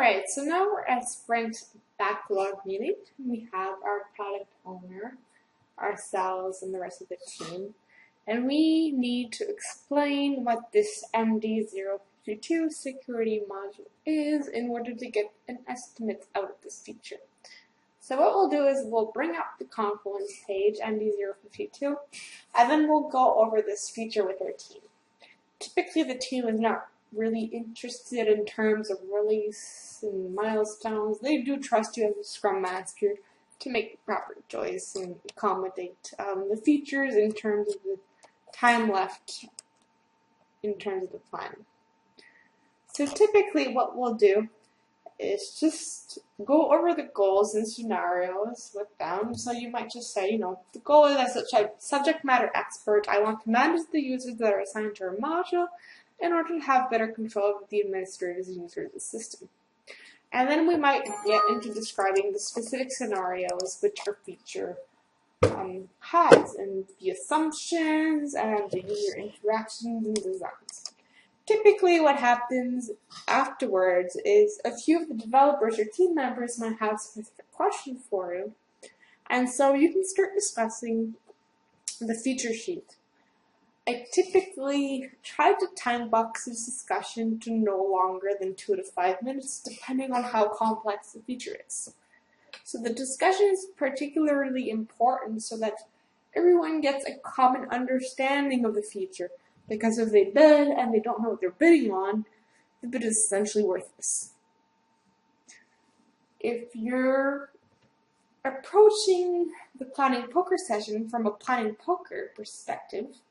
Alright, so now we're at Sprint Backlog meeting. We have our product owner, ourselves, and the rest of the team. And we need to explain what this MD052 security module is in order to get an estimate out of this feature. So what we'll do is we'll bring up the Confluence page, MD052, and then we'll go over this feature with our team. Typically the team is not really interested in terms of release and milestones. They do trust you as a Scrum Master to make the proper choice and accommodate the features in terms of the time left in terms of the plan. So typically what we'll do is just go over the goals and scenarios with them. So you might just say, the goal is as a subject matter expert, I want to manage the users that are assigned to our module in order to have better control of the administrators and users of the system. And then we might get into describing the specific scenarios which our feature has, and the assumptions and the user interactions and designs. Typically what happens afterwards is a few of the developers or team members might have specific questions for you, and so you can start discussing the feature sheet. I typically try to time box this discussion to no longer than 2 to 5 minutes, depending on how complex the feature is. So the discussion is particularly important so that everyone gets a common understanding of the feature, because if they bid and they don't know what they're bidding on, the bid is essentially worthless. If you're approaching the planning poker session from a planning poker perspective,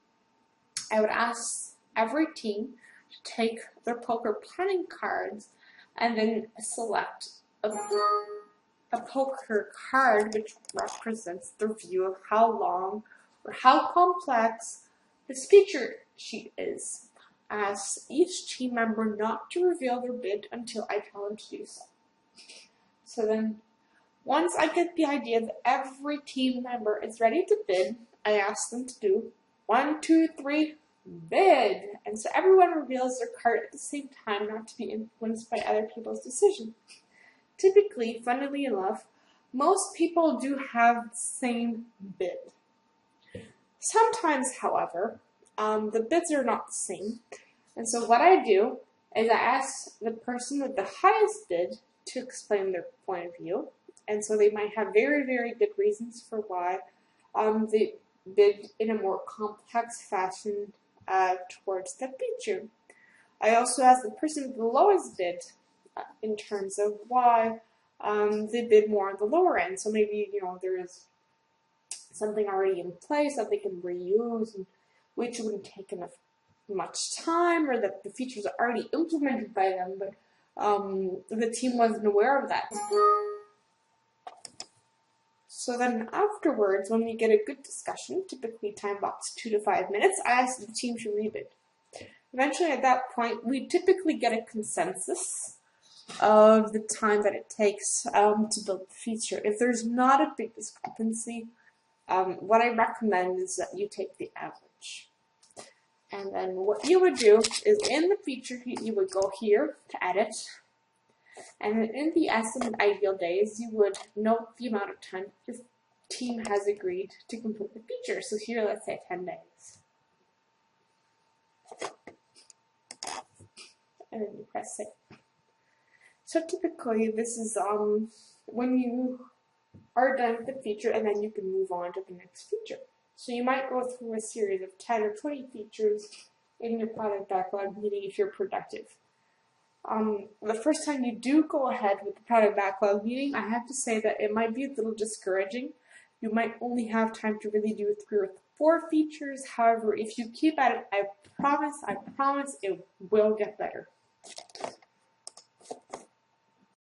I would ask every team to take their poker planning cards and then select a poker card which represents the view of how long or how complex this feature sheet is. Ask each team member not to reveal their bid until I tell them to do so. So then, once I get the idea that every team member is ready to bid, I ask them to do 1, 2, 3, bid. And so everyone reveals their card at the same time, not to be influenced by other people's decision. Typically, funnily enough, most people do have the same bid. Sometimes, however, the bids are not the same. And so what I do is I ask the person with the highest bid to explain their point of view. And so they might have very, very good reasons for why they bid in a more complex fashion towards that feature. I also ask the person with the lowest bid in terms of why they bid more on the lower end. So maybe, there is something already in place that they can reuse, and which wouldn't take enough much time, or that the features are already implemented by them, but the team wasn't aware of that. So then afterwards, when we get a good discussion, typically time box 2 to 5 minutes, I ask the team to rebid. Eventually at that point, we typically get a consensus of the time that it takes to build the feature. If there's not a big discrepancy, what I recommend is that you take the average. And then what you would do is in the feature sheet, you would go here to edit. And then in the estimate ideal days, you would note the amount of time your team has agreed to complete the feature. So here, let's say 10 days. And then you press save. So typically, this is when you are done with the feature, and then you can move on to the next feature. So you might go through a series of 10 or 20 features in your product backlog meeting if you're productive. The first time you do go ahead with the product backlog meeting, I have to say that it might be a little discouraging. You might only have time to really do 3 or 4 features. However, if you keep at it, I promise it will get better.